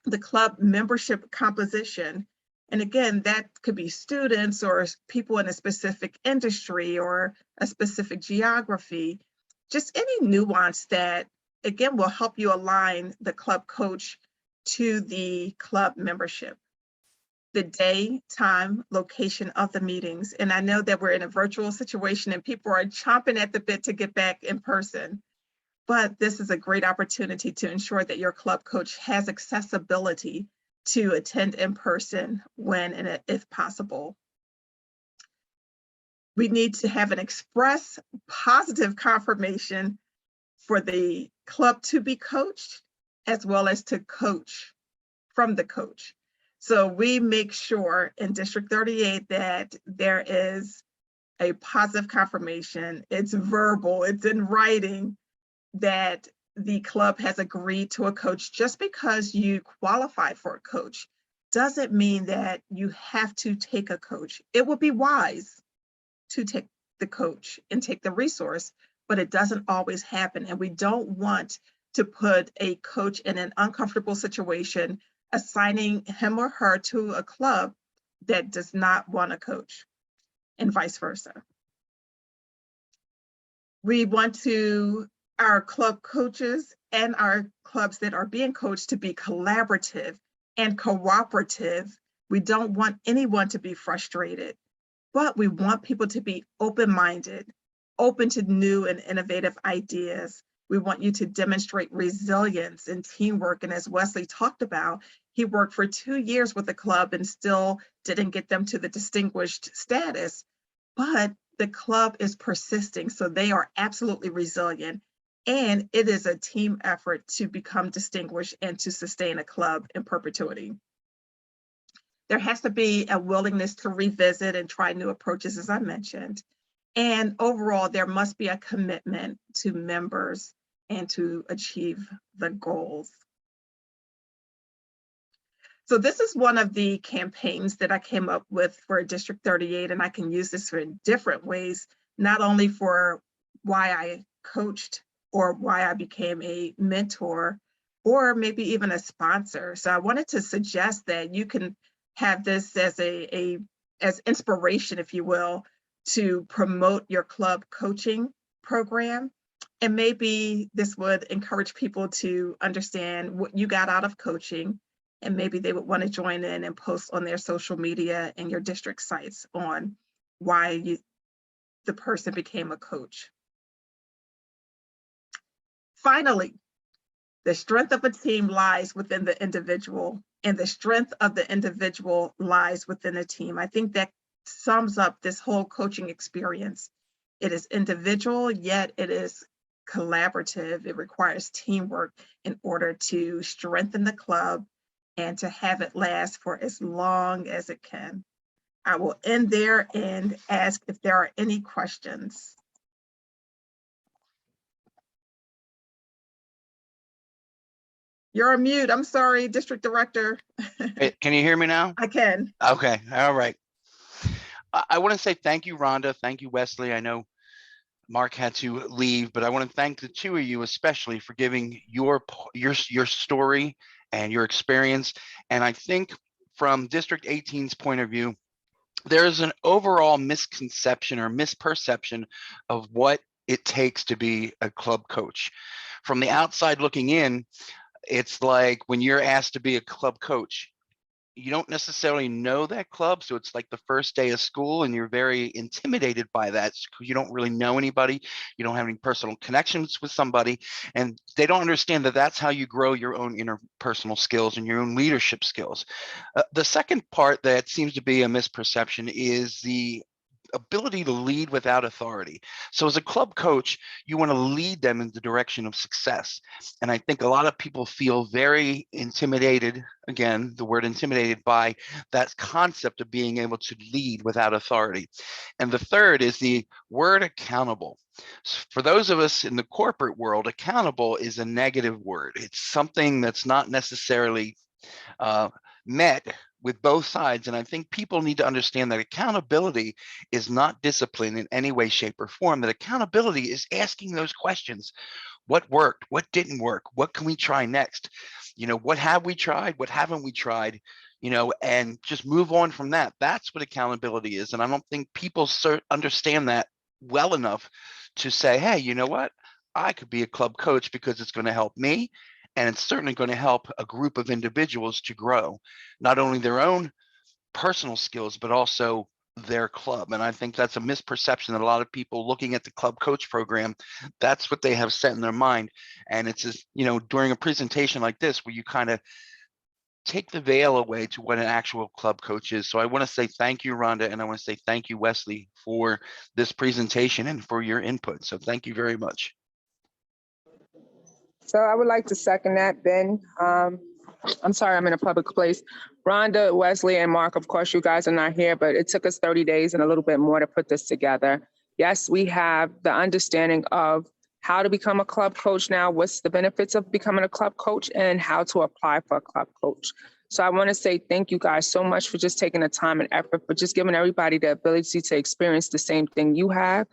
the club membership composition. And again, that could be students or people in a specific industry or a specific geography, just any nuance that, again, will help you align the club coach to the club membership. The day, time, location of the meetings. And I know that we're in a virtual situation and people are chomping at the bit to get back in person. But this is a great opportunity to ensure that your club coach has accessibility to attend in person when and if possible. We need to have an express positive confirmation for the club to be coached, as well as to coach from the coach. So we make sure in District 38 that there is a positive confirmation. It's verbal, it's in writing, that the club has agreed to a coach. Just because you qualify for a coach doesn't mean that you have to take a coach. It would be wise to take the coach and take the resource, but it doesn't always happen. And we don't want to put a coach in an uncomfortable situation, assigning him or her to a club that does not want a coach, and vice versa. We want our club coaches and our clubs that are being coached to be collaborative and cooperative. We don't want anyone to be frustrated, but we want people to be open-minded, open to new and innovative ideas. We want you to demonstrate resilience and teamwork. And as Wesley talked about, he worked for 2 years with the club and still didn't get them to the distinguished status, but the club is persisting, so they are absolutely resilient. And it is a team effort to become distinguished and to sustain a club in perpetuity. There has to be a willingness to revisit and try new approaches, as I mentioned. And overall, there must be a commitment to members and to achieve the goals. So this is one of the campaigns that I came up with for District 38, and I can use this in different ways, not only for why I coached or why I became a mentor, or maybe even a sponsor. So I wanted to suggest that you can have this as as inspiration, if you will, to promote your club coaching program. And maybe this would encourage people to understand what you got out of coaching, and maybe they would want to join in and post on their social media and your district sites on why the person became a coach. Finally, the strength of a team lies within the individual, and the strength of the individual lies within a team. I think that sums up this whole coaching experience. It is individual, yet it is collaborative. It requires teamwork in order to strengthen the club and to have it last for as long as it can. I will end there and ask if there are any questions. You're on mute. I'm sorry, District Director. Hey, can you hear me now? I can. Okay, all right. I want to say thank you, Rhonda. Thank you, Wesley. I know Mark had to leave, but I want to thank the two of you especially for giving your story and your experience. And I think from District 18's point of view, there's an overall misconception or misperception of what it takes to be a club coach. From the outside looking in, it's like when you're asked to be a club coach, you don't necessarily know that club. So it's like the first day of school and you're very intimidated by that because you don't really know anybody. You don't have any personal connections with somebody, and they don't understand that that's how you grow your own interpersonal skills and your own leadership skills. The second part that seems to be a misperception is the ability to lead without authority. So as a club coach, you want to lead them in the direction of success. And I think a lot of people feel very intimidated, again, the word intimidated, by that concept of being able to lead without authority. And the third is the word accountable. For those of us in the corporate world, accountable is a negative word. It's something that's not necessarily met with both sides. And I think people need to understand that accountability is not discipline in any way, shape, or form. That accountability is asking those questions. What worked? What didn't work? What can we try next? What have we tried? What haven't we tried? And just move on from that. That's what accountability is. And I don't think people understand that well enough to say, hey, you know what? I could be a club coach because it's going to help me. And it's certainly going to help a group of individuals to grow, not only their own personal skills, but also their club. And I think that's a misperception that a lot of people looking at the club coach program, that's what they have set in their mind. And it's just, during a presentation like this, where you kind of take the veil away to what an actual club coach is. So I want to say thank you, Rhonda, and I want to say thank you, Wesley, for this presentation and for your input. So thank you very much. So I would like to second that, Ben. I'm sorry, I'm in a public place. Rhonda, Wesley, and Mark, of course, you guys are not here, but it took us 30 days and a little bit more to put this together. Yes, we have the understanding of how to become a club coach now, what's the benefits of becoming a club coach, and how to apply for a club coach. So I want to say thank you guys so much for just taking the time and effort, for just giving everybody the ability to experience the same thing you have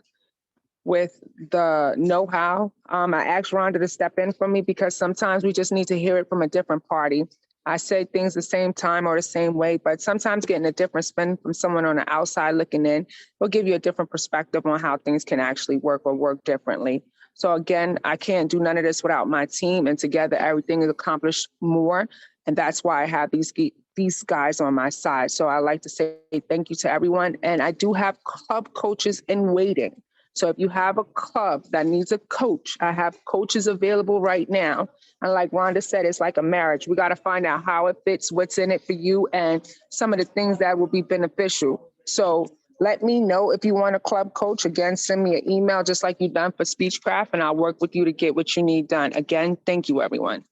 with the know-how. I asked Rhonda to step in for me because sometimes we just need to hear it from a different party. I say things the same time or the same way, but sometimes getting a different spin from someone on the outside looking in will give you a different perspective on how things can actually work or work differently. So again, I can't do none of this without my team, and together everything is accomplished more. And that's why I have these guys on my side. So I like to say thank you to everyone. And I do have club coaches in waiting. So if you have a club that needs a coach, I have coaches available right now. And like Rhonda said, it's like a marriage. We got to find out how it fits, what's in it for you, and some of the things that will be beneficial. So let me know if you want a club coach. Again, send me an email just like you've done for Speechcraft, and I'll work with you to get what you need done. Again, thank you, everyone.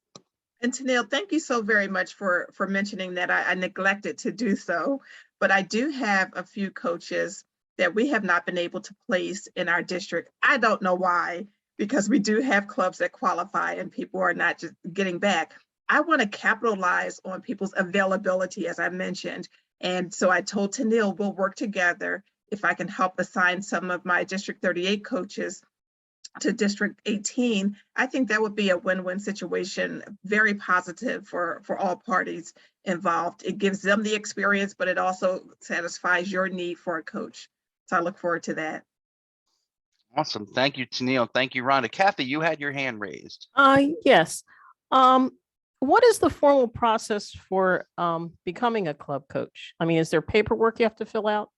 And Tanil, thank you so very much for mentioning that. I neglected to do so, but I do have a few coaches that we have not been able to place in our district. I don't know why, because we do have clubs that qualify and people are not just getting back. I want to capitalize on people's availability, as I mentioned. And so I told Tanil, we'll work together. If I can help assign some of my District 38 coaches to District 18, I think that would be a win-win situation, very positive for all parties involved. It gives them the experience, but it also satisfies your need for a coach. So I look forward to that. Awesome. Thank you, Tanil. Thank you, Rhonda. Kathy, you had your hand raised. Yes. What is the formal process for becoming a club coach? I mean, is there paperwork you have to fill out?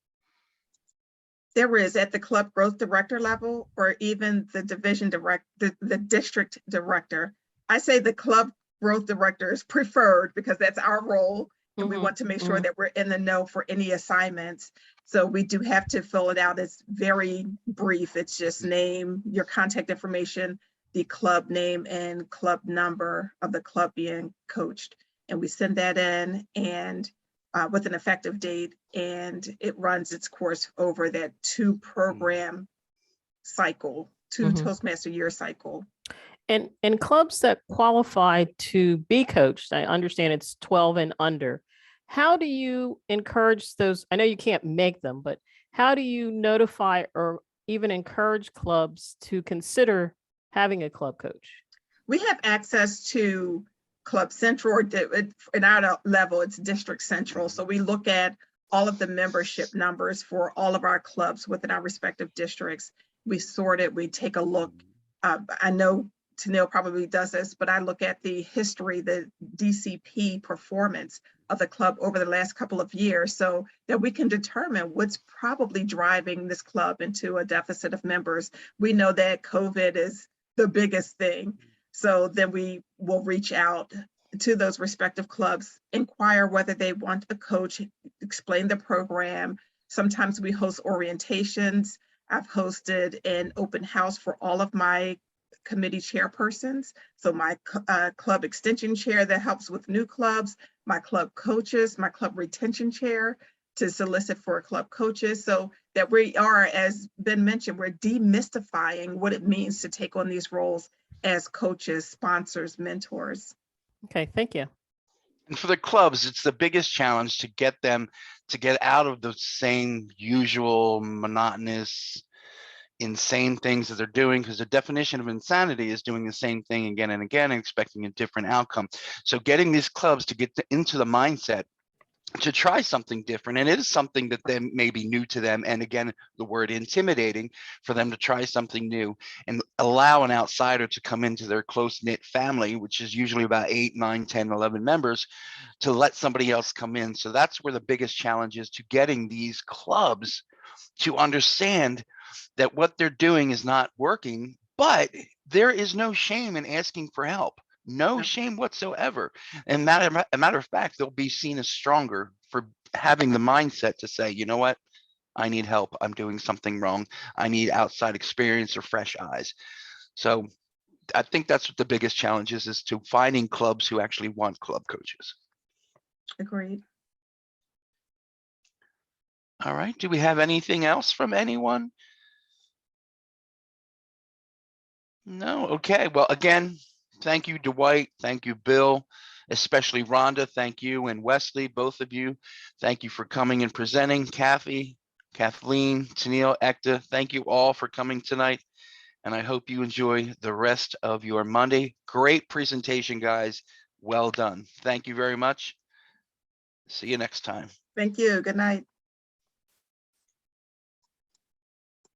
There is at the club growth director level, or even the division director, the district director. I say the club growth director is preferred because that's our role. And we want to make sure that we're in the know for any assignments. So we do have to fill it out. It's very brief. It's just name, your contact information, the club name and club number of the club being coached. And we send that in and with an effective date, and it runs its course over that 2-program cycle, 2 Toastmaster year cycle. And clubs that qualify to be coached, I understand it's 12 and under. How do you encourage those? I know you can't make them, but how do you notify or even encourage clubs to consider having a club coach? We have access to Club Central, or in our level, it's District Central. So we look at all of the membership numbers for all of our clubs within our respective districts. We sort it, we take a look. I know Tanil probably does this, but I look at the history, the DCP performance of the club over the last couple of years so that we can determine what's probably driving this club into a deficit of members. We know that COVID is the biggest thing. So then we will reach out to those respective clubs, inquire whether they want a coach, explain the program. Sometimes we host orientations. I've hosted an open house for all of my committee chairpersons. So my club extension chair that helps with new clubs, my club coaches, my club retention chair to solicit for club coaches, so that we are, as Ben mentioned, we're demystifying what it means to take on these roles as coaches, sponsors, mentors. Okay, thank you. And for the clubs, it's the biggest challenge to get them to get out of the same usual monotonous, insane things that they're doing, because the definition of insanity is doing the same thing again and again and expecting a different outcome. So getting these clubs to get into the mindset to try something different, and it is something that then may be new to them, and again the word intimidating, for them to try something new and allow an outsider to come into their close-knit family, which is usually about 8, 9, 10, 11 members, to let somebody else come in. So that's where the biggest challenge is, to getting these clubs to understand that what they're doing is not working, but there is no shame in asking for help. No shame whatsoever. And a matter of fact, they'll be seen as stronger for having the mindset to say, you know what, I need help. I'm doing something wrong. I need outside experience or fresh eyes. So I think that's what the biggest challenge is to finding clubs who actually want club coaches. Agreed. All right. Do we have anything else from anyone? No. Okay. Well, again, thank you, Dwight. Thank you, Bill, especially Rhonda. Thank you. And Wesley, both of you. Thank you for coming and presenting. Kathy, Kathleen, Tanil, Ekta, thank you all for coming tonight. And I hope you enjoy the rest of your Monday. Great presentation, guys. Well done. Thank you very much. See you next time. Thank you. Good night.